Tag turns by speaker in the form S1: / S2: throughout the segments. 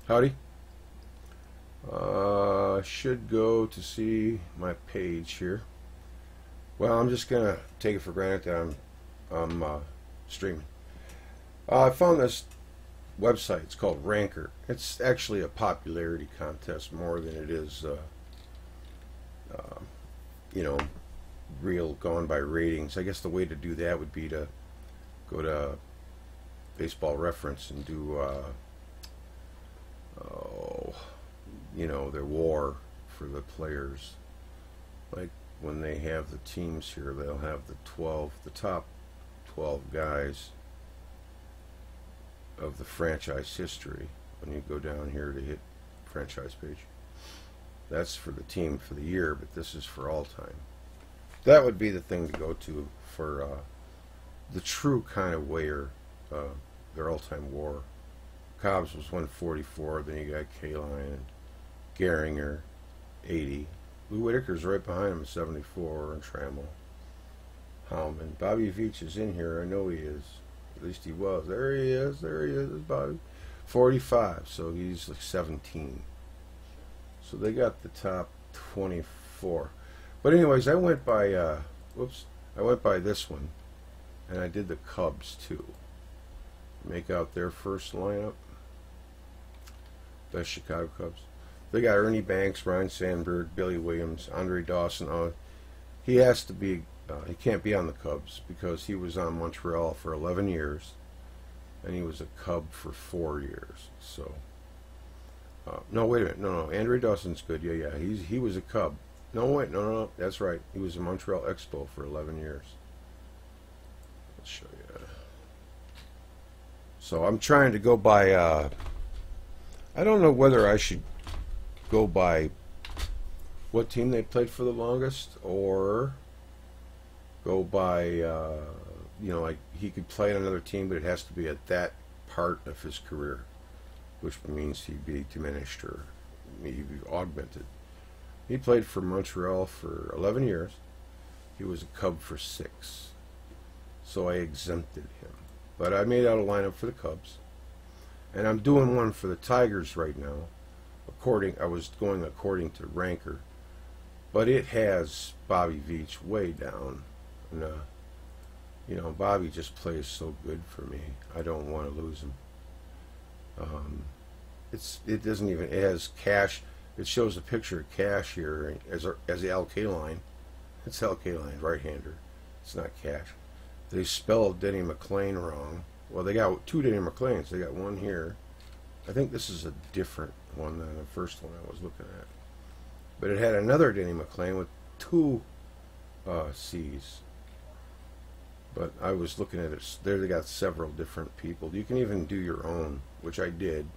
S1: Howdy. Should go to see my page here. Well, I'm just gonna take it for granted that I'm streaming. I found this website. It's called Ranker. It's actually a popularity contest more than it is, you know, real gone by ratings. I guess the way to do that would be to go to Baseball Reference and do, you know, their WAR for the players. Like when they have the teams here, they'll have the top 12 guys of the franchise history. When you go down here to hit franchise page, that's for the team for the year, but this is for all time. That would be the thing to go to for the true kind of wayer, their all-time WAR. Cobbs was 144, then you got Kaline and Gehringer, 80. Lou Whitaker's right behind him, 74, and Trammell. Howman. Bobby Veach is in here, I know he is. At least he was. There he is, Bobby. 45, so he's like 17. So they got the top 24. But anyways, I went by, I went by this one, and I did the Cubs too. Make out their first lineup. Best Chicago Cubs. They got Ernie Banks, Ryan Sandberg, Billy Williams, Andre Dawson. He has to be, he can't be on the Cubs because he was on Montreal for 11 years, and he was a Cub for 4 years. So, no, wait a minute, no, Andre Dawson's good. Yeah, he was a Cub. No, wait, no, that's right. He was a Montreal Expo for 11 years. Let's show you. So I'm trying to go by, I don't know whether I should go by what team they played for the longest, or go by, you know, like he could play on another team, but it has to be at that part of his career, which means he'd be diminished or maybe augmented. He played for Montreal for 11 years. He was a Cub for 6. So I exempted him. But I made out a lineup for the Cubs. And I'm doing one for the Tigers right now. I was going according to Ranker. But it has Bobby Veach way down. And, you know, Bobby just plays so good for me. I don't want to lose him. It doesn't even, it has Cash. It shows a picture of Cash here as the Al Kaline. It's Al Kaline, right-hander. It's not Cash. They spelled Denny McLain wrong. Well, they got 2 Denny McLains. They got one here. I think this is a different one than the first one I was looking at. But it had another Denny McLain with 2 C's. But I was looking at it. There they got several different people. You can even do your own, which I did.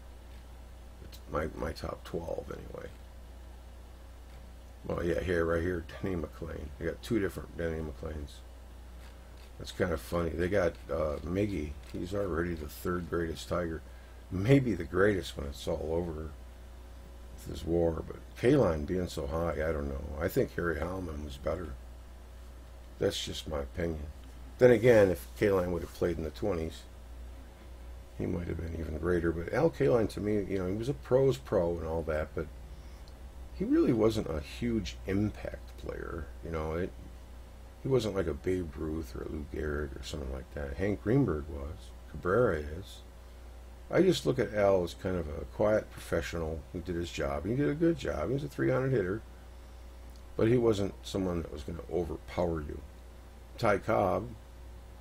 S1: It's my top 12 anyway. Well, yeah, here, right here, Denny McLain. They got 2 different Denny McLains. That's kind of funny. They got Miggy. He's already the 3rd greatest Tiger. Maybe the greatest when it's all over with this WAR. But Kaline being so high, I don't know. I think Harry Howman was better. That's just my opinion. Then again, if Kaline would have played in the 20s, he might have been even greater. But Al Kaline, to me, you know, he was a pro's pro and all that, but he really wasn't a huge impact player. You know, he wasn't like a Babe Ruth or a Lou Gehrig or something like that. Hank Greenberg was. Cabrera is. I just look at Al as kind of a quiet professional who did his job. He did a good job. He was a 300 hitter. But he wasn't someone that was going to overpower you. Ty Cobb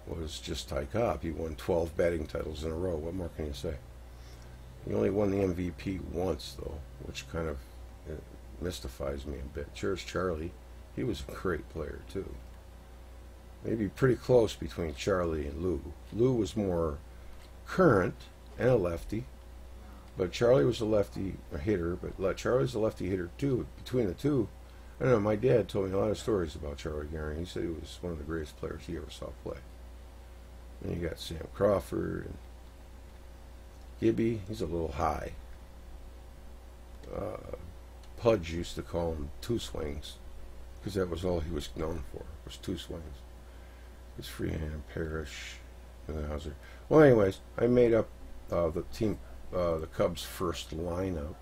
S1: was just Ty Cobb. He won 12 batting titles in a row. What more can you say? He only won the MVP once, though, which kind of mystifies me a bit. Cheers, Charlie. He was a great player, too. Maybe pretty close between Charlie and Lou. Lou was more current and a lefty, but Charlie was a lefty hitter, but Charlie's a lefty hitter too. Between the two, I don't know, my dad told me a lot of stories about Charlie Gehring. He said he was one of the greatest players he ever saw play. And you got Sam Crawford and Gibby. He's a little high. Pudge used to call him 2 swings because that was all he was known for, was 2 swings. It's Freehand, Parrish, and Hauser. Well, anyways, I made up the team the Cubs' first lineup.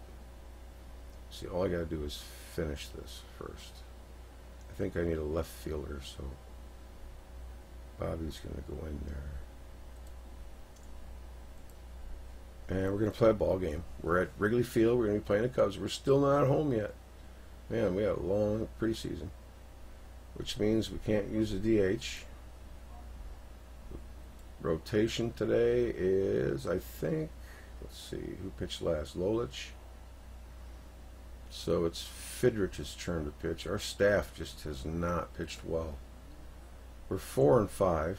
S1: See, all I got to do is finish this first. I think I need a left fielder, so Bobby's going to go in there. And we're going to play a ball game. We're at Wrigley Field. We're going to be playing the Cubs. We're still not at home yet. Man, we had a long preseason, which means we can't use the DH. Rotation today is, I think, let's see, who pitched last? Lolich. So it's Fidrich's turn to pitch. Our staff just has not pitched well. We're 4-5.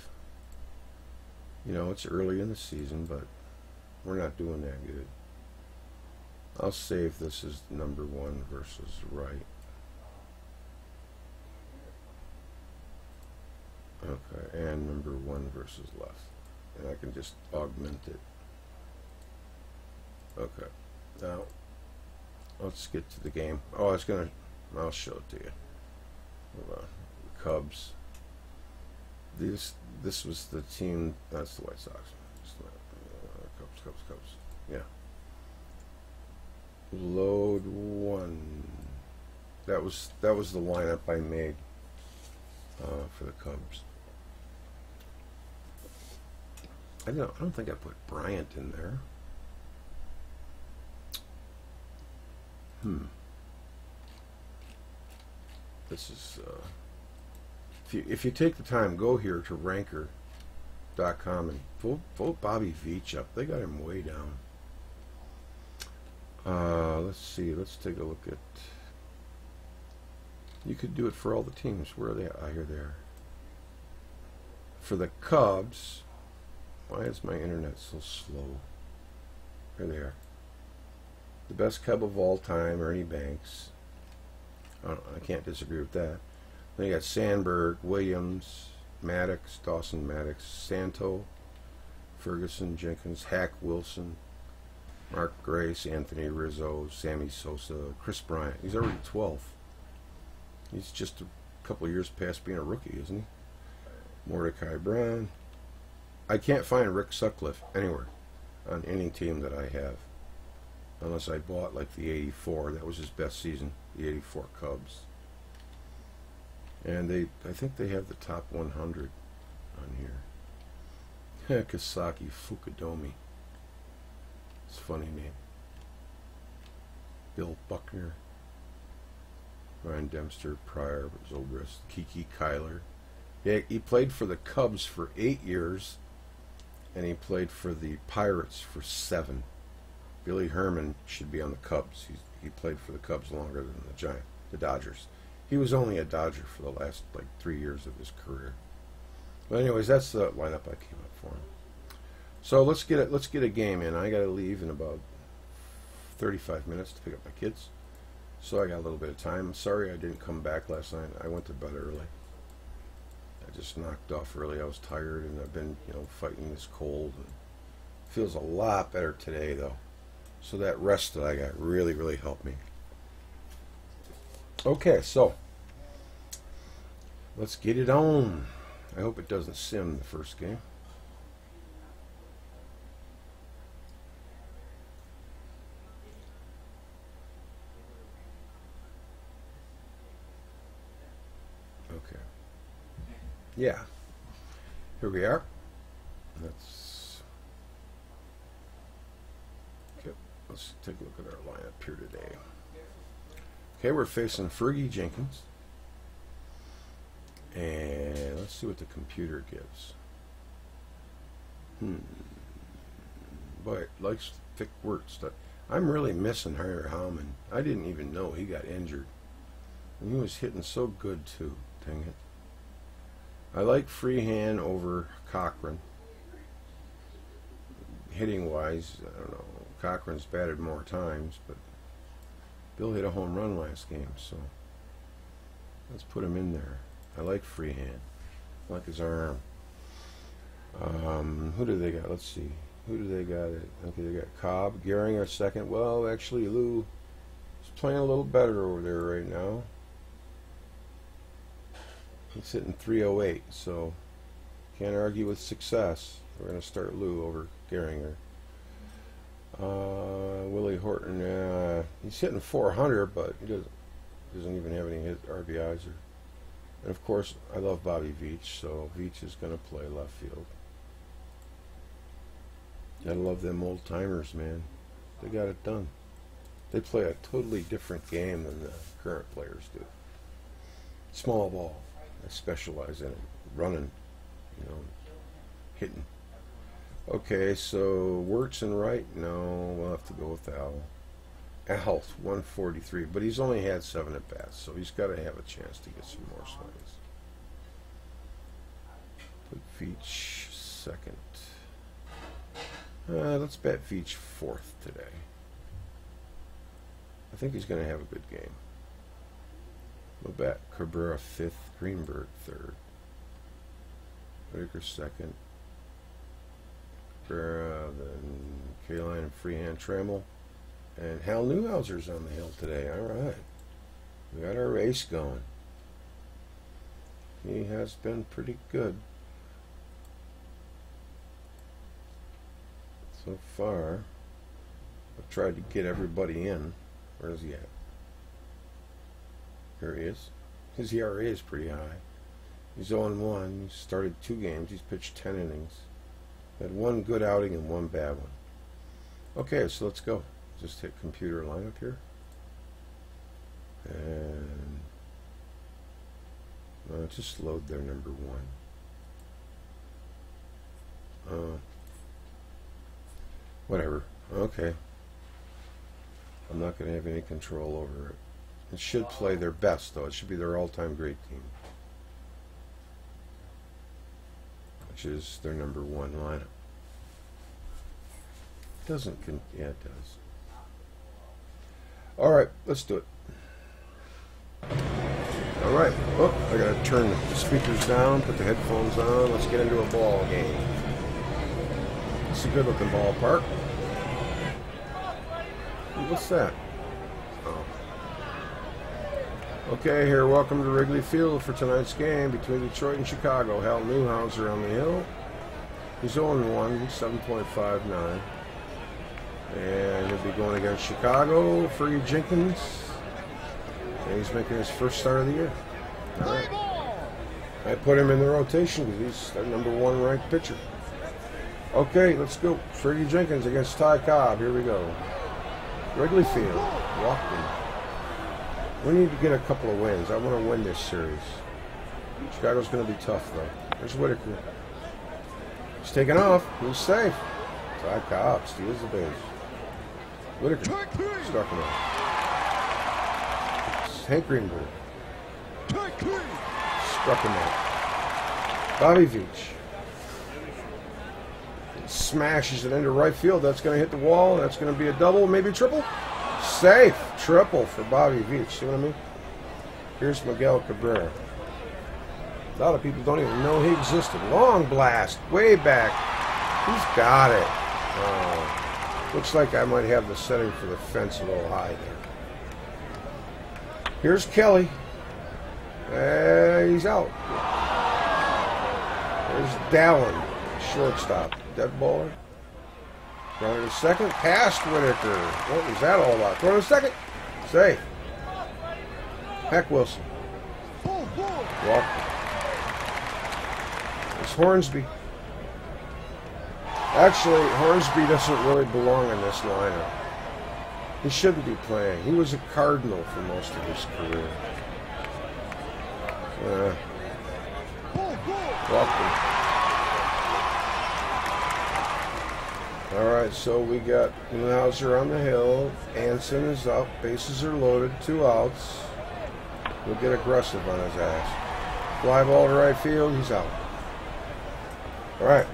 S1: You know, it's early in the season, but we're not doing that good. I'll save this as number 1 versus right. Okay, and number 1 versus left. And I can just augment it. Okay, now let's get to the game. Oh, I'll show it to you. Hold on. The Cubs. This was the team. That's the White Sox. Cubs. Yeah. Load 1. That was the lineup I made for the Cubs. I don't think I put Bryant in there. This is if you take the time, go here to ranker.com and vote Bobby Veach up. They got him way down. Let's see. Let's take a look at. You could do it for all the teams. Where are they? Ah, here they are. For the Cubs, why is my internet so slow? Here they are. The best Cub of all time, Ernie Banks. I can't disagree with that. Then you got Sandberg, Williams, Maddox, Dawson Maddox, Santo, Ferguson, Jenkins, Hack, Wilson, Mark Grace, Anthony Rizzo, Sammy Sosa, Chris Bryant. He's already 12th. He's just a couple of years past being a rookie, isn't he? Mordecai Brown. I can't find Rick Sutcliffe anywhere on any team that I have, unless I bought like the 84. That was his best season, the 84 Cubs. And I think they have the top 100 on here. Kasaki Fukudomi. It's a funny name. Bill Buckner, Ryan Dempster, Pryor, Zobrist, Kiki Kyler. Yeah, he played for the Cubs for 8 years, and he played for the Pirates for 7. Billy Herman should be on the Cubs. He played for the Cubs longer than the Dodgers. He was only a Dodger for the last 3 years of his career. But anyways, that's the lineup I came up for him. So let's get a game in. I got to leave in about 35 minutes to pick up my kids. So I got a little bit of time. I'm sorry I didn't come back last night. I went to bed early. I just knocked off early. I was tired, and I've been, fighting this cold. And it feels a lot better today, though. So that rest that I got really, really helped me. Okay, so let's get it on. I hope it doesn't sim the first game. Okay. Yeah. Here we are. Let's take a look at our lineup here today. Okay, we're facing Fergie Jenkins. And let's see what the computer gives. Boy, it likes thick words. I'm really missing Harry Howman. I didn't even know he got injured. And he was hitting so good, too. Dang it. I like Freehan over Cochran. Hitting-wise, I don't know. Cochran's batted more times, but Bill hit a home run last game, so let's put him in there. I like Freehan. I like his arm. Who do they got? Let's see. Who do they got? Okay, they got Cobb, Gehringer second. Well, actually, Lou is playing a little better over there right now. He's hitting 308, so can't argue with success. We're going to start Lou over Gehringer. Willie Horton, he's hitting 400, but he doesn't even have any hit RBIs. And of course, I love Bobby Veach, so Veach is going to play left field. I love them old timers, man. They got it done. They play a totally different game than the current players do. Small ball. They specialize in it. Running, hitting. Okay, so Wirtz and right? No, we'll have to go with Al. Al, 143, but he's only had 7 at bats, so he's got to have a chance to get some more swings. Put Veach second. Let's bet Veach 4th today. I think he's going to have a good game. We'll bet Cabrera 5th, Greenberg 3rd. Whitaker 2nd. Cabrera, then Kaline and Freehand Trammell. And Hal Newhouser's on the hill today. All right. We got our race going. He has been pretty good so far. I've tried to get everybody in. Where is he at? Here he is. His ERA is pretty high. He's 0-1. He started 2 games. He's pitched 10 innings. Had 1 good outing and 1 bad one. Okay, so let's go. Just hit computer lineup here. And just load their number 1. Whatever. Okay. I'm not going to have any control over it. It should play their best, though. It should be their all-time great team, which is their number 1 lineup. Yeah, it does. All right, let's do it. All right. Oh, I got to turn the speakers down, put the headphones on. Let's get into a ball game. It's a good-looking ballpark. What's that? Oh. Okay, here, welcome to Wrigley Field for tonight's game between Detroit and Chicago. Hal Newhouser on the hill. He's 0-1, 7.59. And he'll be going against Chicago, Fergie Jenkins. And he's making his first start of the year. All right. I put him in the rotation because he's their number 1 ranked pitcher. Okay, let's go. Fergie Jenkins against Ty Cobb. Here we go. Wrigley Field, Walkman. We need to get a couple of wins. I want to win this series. Chicago's going to be tough, though. There's Whitaker. He's taking off. He's safe. Ty Cobb steals the base. Whitaker struck him out. Hank Greenberg struck him out. Bobby Veach smashes it into right field. That's going to hit the wall. That's going to be a double, maybe triple. Safe. Triple for Bobby Veach. See what I mean? Here's Miguel Cabrera. A lot of people don't even know he existed. Long blast. Way back. He's got it. Looks like I might have the setting for the fence a little high there. Here's Kelly. He's out. There's Dallin, shortstop. Dead baller. Running to second. Past Whitaker. What was that all about? Throw to second. Safe. Heck Wilson. Walker. There's Hornsby. Actually, Hornsby doesn't really belong in this lineup. He shouldn't be playing. He was a Cardinal for most of his career. Walker. All right, so we got Newhouser on the hill. Anson is up. Bases are loaded. 2 outs. We'll get aggressive on his ass. Fly ball to right field. He's out. All right.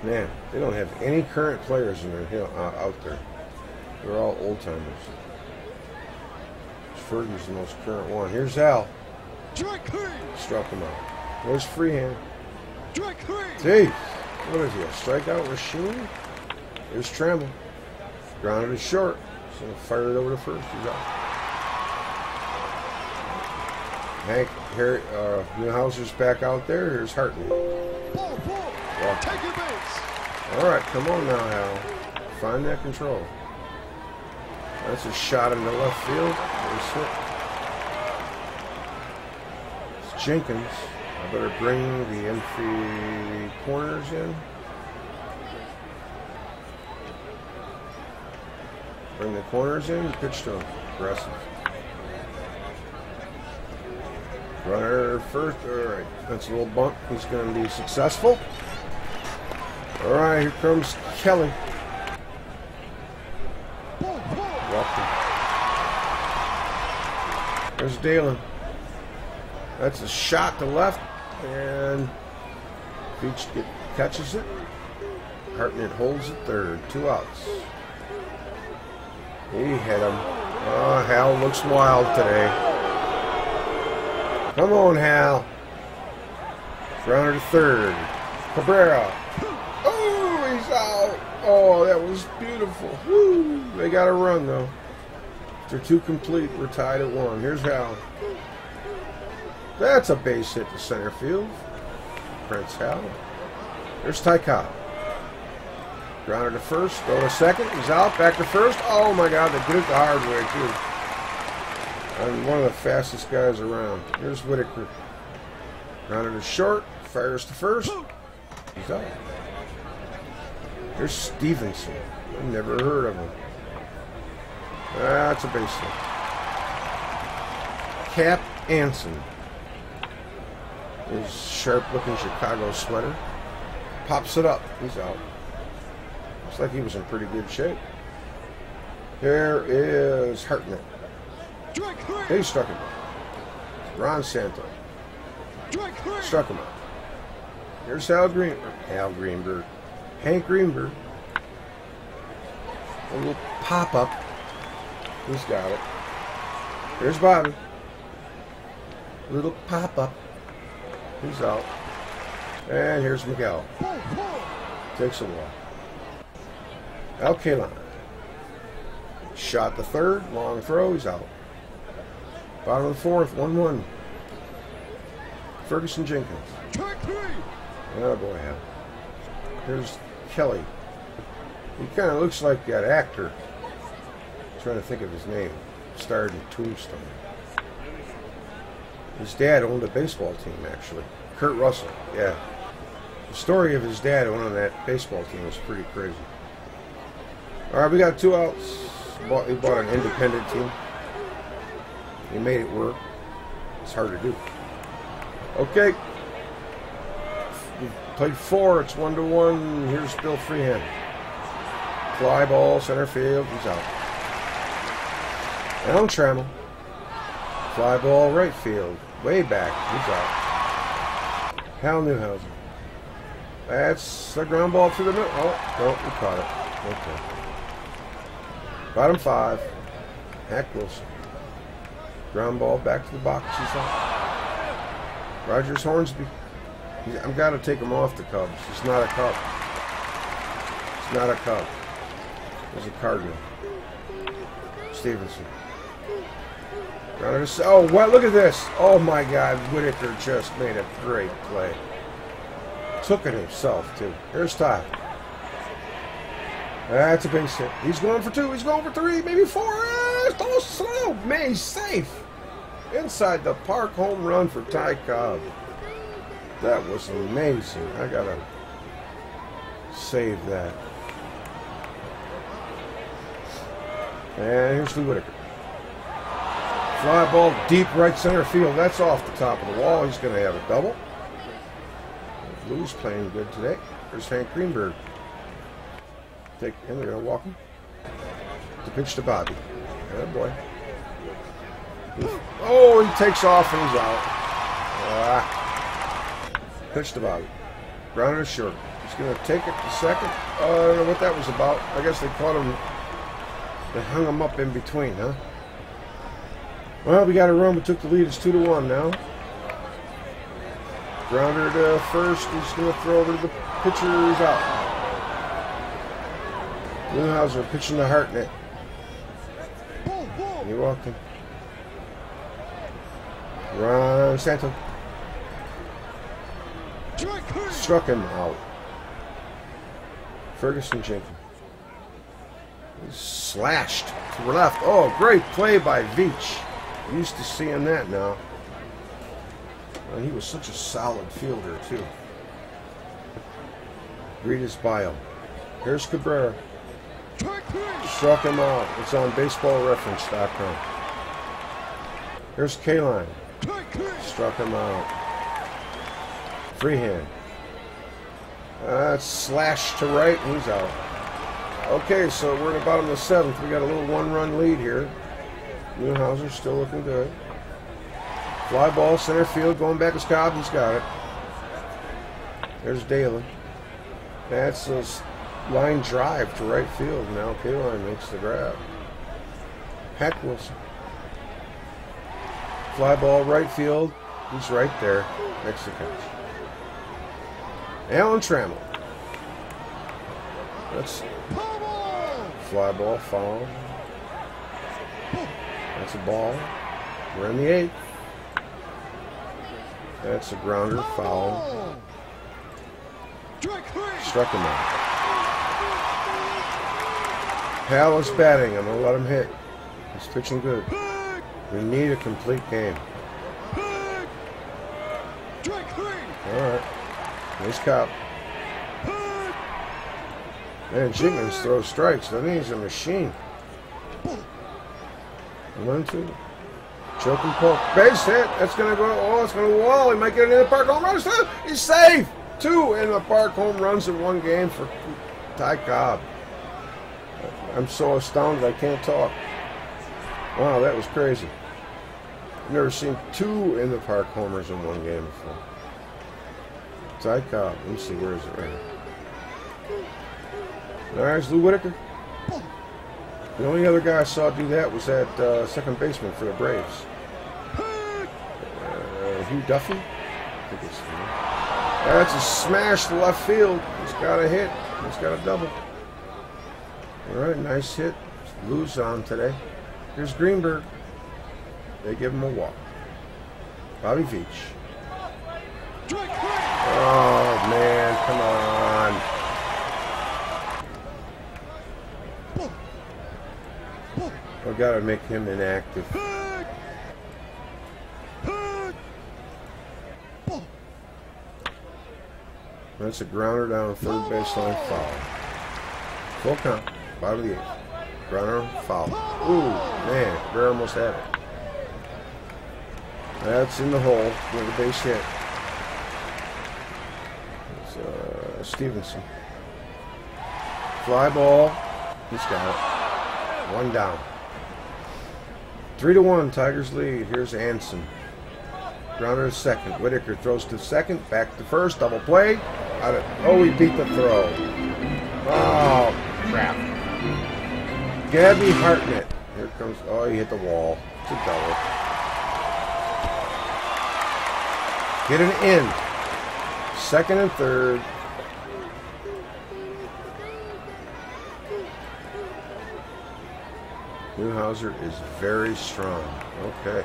S1: Man, they don't have any current players in their hill out there. They're all old-timers. Fergie's the most current one. Here's Al. Struck him out. There's Freehand. See, what is he, a strikeout machine? Here's Trammell. Grounded to short. He's going to fire it over to first. He's out. Hank, here, Newhouser's back out there. Here's Hartman. Take your base. All right, come on now, Hal. Find that control. That's a shot into left field. It's Jenkins. I better bring the infield corners in. Bring the corners in. Pitch to him. Aggressive. Runner first. All right. That's a little bunt. He's going to be successful. All right. Here comes Kelly. There's Dalen. That's a shot to left, and Beach catches it. Hartnett holds it third. 2 outs. He hit him. Oh, Hal looks wild today. Come on, Hal. Grounder to third. Cabrera. Oh, he's out. Oh, that was beautiful. Woo. They got a run, though. After 2 complete, we're tied at 1. Here's Hal. That's a base hit to center field. Prince Hal. There's Ty Cobb. Grounder to first. Go to second. He's out. Back to first. Oh, my God. They did it the hard way, too. I'm one of the fastest guys around. Here's Whitaker. Grounder to short. Fires to first. He's out. Here's Stevenson. I've never heard of him. That's a base hit. Cap Anson. His sharp-looking Chicago sweater. Pops it up. He's out. Looks like he was in pretty good shape. Here is Hartnett. He struck him out. Ron Santo. Struck him out. Here's Hal Greenberg. Hank Greenberg. A little pop-up. He's got it. Here's Bobby. A little pop-up. He's out. And here's Miguel. Takes a walk. Al Kaline. Shot the third. Long throw. He's out. Bottom of the fourth. 1-1. Ferguson Jenkins. Oh, boy, Hal. Here's Kelly. He kind of looks like that actor. I'm trying to think of his name. Starred in Tombstone. His dad owned a baseball team, actually. Kurt Russell, yeah. The story of his dad owning that baseball team was pretty crazy. All right, we got 2 outs. He bought an independent team. He made it work. It's hard to do. Okay. We've played 4. It's 1-1. Here's Bill Freehan. Fly ball, center field. He's out. Alan Trammell. Fly ball, right field. Way back. He's out. Hal Newhouser. That's a ground ball to the middle. Oh, no, we caught it. Okay. Bottom 5. Hack Wilson. Ground ball back to the box. He's out. Rogers Hornsby. I've got to take him off the Cubs. It's not a Cub. It's not a Cub. It's a Cardinal. Stevenson. Oh, what? Look at this. Oh, my God. Whitaker just made a great play. Took it himself, too. Here's Ty. That's a base hit. He's going for 2. He's going for 3. Maybe 4. Don't slow. May safe. Inside the park home run for Ty Cobb. That was amazing. I got to save that. And here's Lee Whitaker. Fly ball deep right center field. That's off the top of the wall. He's going to have a double. Lou's playing good today. There's Hank Greenberg. And they're going to walk him. The pitch to Bobby. Oh, boy. Oh, he takes off and he's out. Pitch to Bobby. Grounder short. He's going to take it to second. I don't know what that was about. I guess they caught him. They hung him up in between, huh? Well, we got a run. We took the lead. It's 2-1 now. Grounder to first. He's going to throw over to the pitcher. He's out. Newhouser pitching to Hartnett. He walked him. Ron Santo. Struck him out. Ferguson Jenkins. Slashed to the left. Oh, great play by Veach. Used to seeing that now. And he was such a solid fielder, too. Read his bio. Here's Cabrera. Struck him out. It's on baseballreference.com. Here's Kaline. Struck him out. Freehand. Slash to right, and he's out. Okay, so we're in the bottom of the seventh. We got a little one-run lead here. Newhouser's still looking good. Fly ball, center field, going back as Cobb. He's got it. There's Daly. That's a line drive to right field. Now Kaline makes the grab. Hack Wilson. Fly ball, right field. He's right there. Next to catch. Alan Trammell. That's fly ball, foul. That's a ball. We're in the eighth. That's a grounder, foul. Struck him out. Hal is batting. I'm going to let him hit. He's pitching good. We need a complete game. Alright. Nice cop. Man, Jenkins throws strikes. I think he's a machine. 1-2. Choke and poke. Base hit. That's going to go. Oh, it's going to wall. He might get it in the park. Home runs. He's safe. 2 in the park home runs in one game for Ty Cobb. I'm so astounded I can't talk. Wow, that was crazy. I've never seen 2 in the park homers in one game before. Ty Cobb. Let me see. Where is it right here? All right, it's Lou Whitaker. The only other guy I saw do that was that second baseman for the Braves. Hugh Duffy? I think it's him. That's a smash to left field. He's got a hit. He's got a double. All right, nice hit. Lou's on today. Here's Greenberg. They give him a walk. Bobby Veach. Oh, man, come on. I've got to make him inactive. That's a grounder down third baseline, foul. Full count, bottom of the eighth. Grounder, foul. Ooh, man, Bear almost had it. That's in the hole with a base hit. It's Stevenson. Fly ball. He's got it. 1 down. 3-1, Tigers lead. Here's Anson. Grounder to second. Whitaker throws to second. Back to first. Double play. Oh, he beat the throw. Oh, crap. Gabby Hartnett. Here comes. Oh, he hit the wall. It's a double. Get an in. Second and third. Newhouser is very strong. Okay.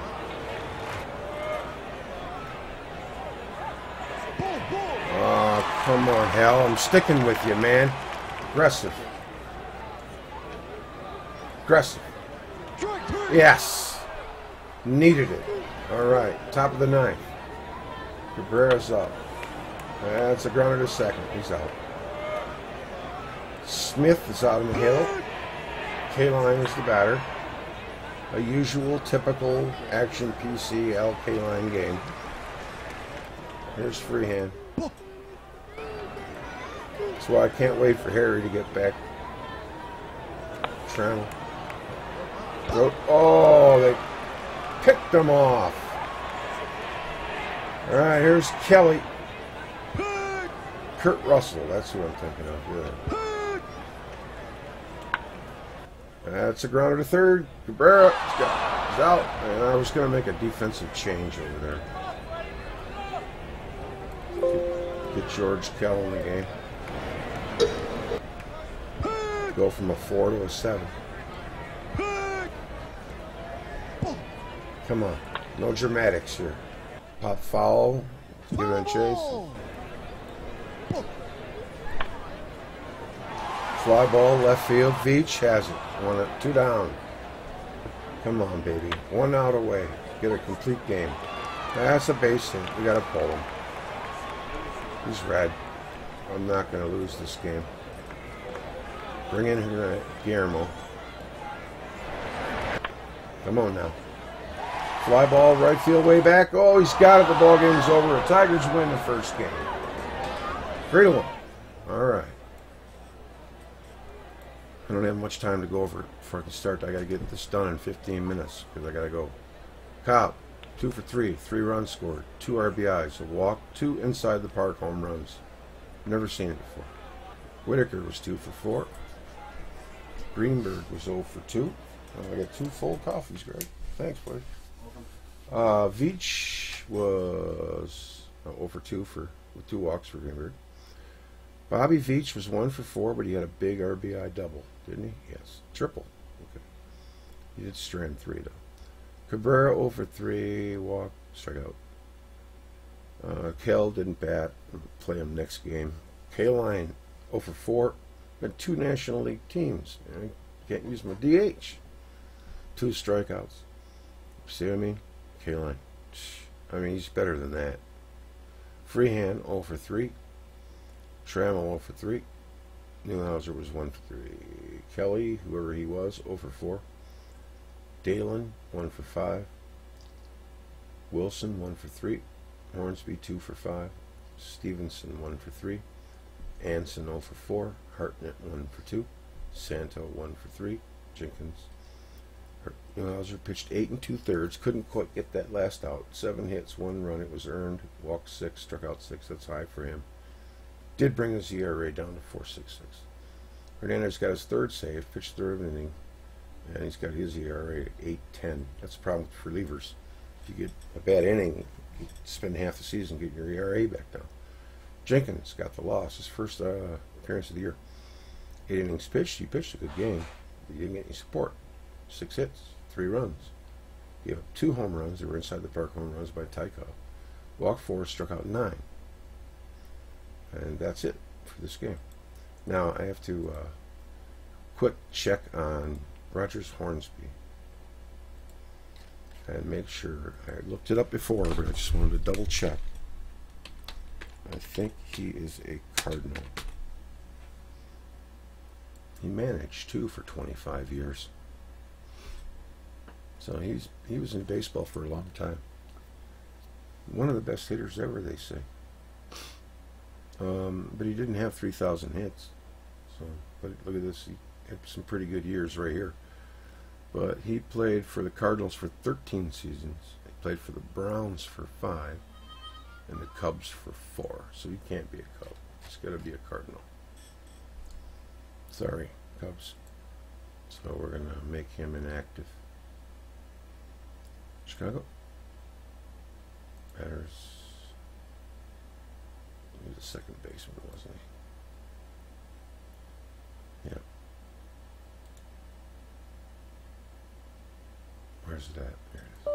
S1: Oh, come on, Hal. I'm sticking with you, man. Aggressive. Aggressive. Yes. Needed it. All right. Top of the ninth. Cabrera's up. That's a grounder to second. He's out. Smith is out on the hill. Kaline is the batter. A usual, typical action PC L Kaline game. Here's Freehand. That's why I can't wait for Harry to get back. Trammell. Oh, they picked them off. All right, here's Kelly. Kurt Russell, that's who I'm thinking of. Yeah. That's a grounder to third. Cabrera is out. And I was going to make a defensive change over there. Get George Kell in the game. Go from a 4 to a 7. Come on. No dramatics here. Pop foul. Give it a chase. Fly ball left field. Veach has it. 2 down. Come on, baby. 1 out away. Get a complete game. That's a base hit. We gotta pull him. He's red. I'm not gonna lose this game. Bring in Guillermo. Come on now. Fly ball, right field, way back. Oh, he's got it. The ball game's over. The Tigers win the first game. 3-1. All right. I don't have much time to go over it before I can start. I got to get this done in 15 minutes because I got to go. Cobb, 2 for 3, 3 runs scored, 2 RBIs, a walk, 2 inside the park home runs. Never seen it before. Whitaker was 2 for 4. Greenberg was 0 for 2. I got 2 full coffees, Greg. Thanks, buddy. Veach was 0 for 2 with 2 walks for Greenberg. Bobby Veach was 1 for 4, but he had a big RBI double, didn't he? Yes. Triple. Okay. He did strand 3, though. Cabrera 0 for 3, walk, strikeout. Kell didn't bat. Play him next game. Kaline 0 for 4. Got 2 National League teams. I can't use my DH. 2 strikeouts. See what I mean? Kaline. I mean, he's better than that. Freehand 0 for 3. Trammell 0 for 3. Newhouser was 1 for 3. Kelly, whoever he was, 0 for 4. Dalen 1 for 5. Wilson 1 for 3. Hornsby 2 for 5. Stevenson 1 for 3. Anson 0 for 4. Hartnett 1 for 2. Santo 1 for 3. Jenkins. Newhouser pitched 8 2/3. Couldn't quite get that last out. 7 hits, 1 run. It was earned. Walked 6, struck out 6. That's high for him. Did bring his ERA down to 4.66. Hernandez got his 3rd save. Pitched 3rd inning, and he's got his ERA at 8.10. That's a problem for relievers. If you get a bad inning, you spend half the season getting your ERA back down. Jenkins got the loss. His first appearance of the year. 8 innings pitched. He pitched a good game. He didn't get any support. 6 hits, 3 runs. He had 2 home runs. They were inside the park home runs by Tyko. Walked 4, struck out 9. And that's it for this game. Now I have to quick check on Rogers Hornsby and make sure. I looked it up before, but I just wanted to double check. I think he is a Cardinal. He managed too for 25 years. So he was in baseball for a long time. One of the best hitters ever, they say. But he didn't have 3,000 hits. So, but look at this. He had some pretty good years right here. But he played for the Cardinals for 13 seasons. He played for the Browns for 5. And the Cubs for 4. So you can't be a Cub. It's got to be a Cardinal. Sorry, Cubs. So we're going to make him inactive. Chicago. Batters. He was a second baseman, wasn't he? Yeah. Where's it at? There it is.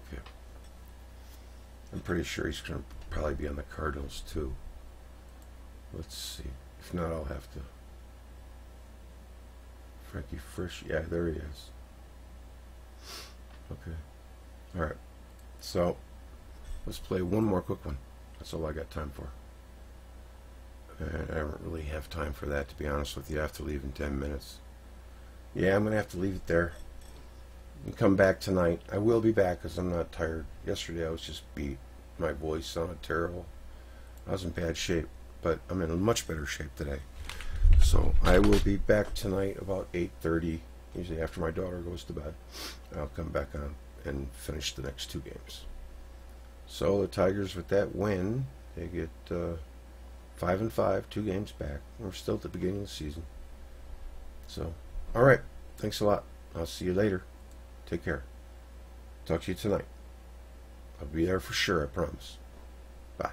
S1: Okay. I'm pretty sure he's going to probably be on the Cardinals too. Let's see. If not, I'll have to. Frankie Frisch. Yeah, there he is. Okay. All right. So let's play one more quick one. That's all I got time for. I don't really have time for that, to be honest with you. I have to leave in 10 minutes. Yeah, I'm going to have to leave it there and come back tonight. I will be back because I'm not tired. Yesterday I was just beat. My voice sounded terrible. I was in bad shape, but I'm in much better shape today. So I will be back tonight about 8:30, usually after my daughter goes to bed. I'll come back on and finish the next 2 games. So the Tigers, with that win, they get 5-5, 2 games back. We're still at the beginning of the season. So, all right. Thanks a lot. I'll see you later. Take care. Talk to you tonight. I'll be there for sure, I promise. Bye.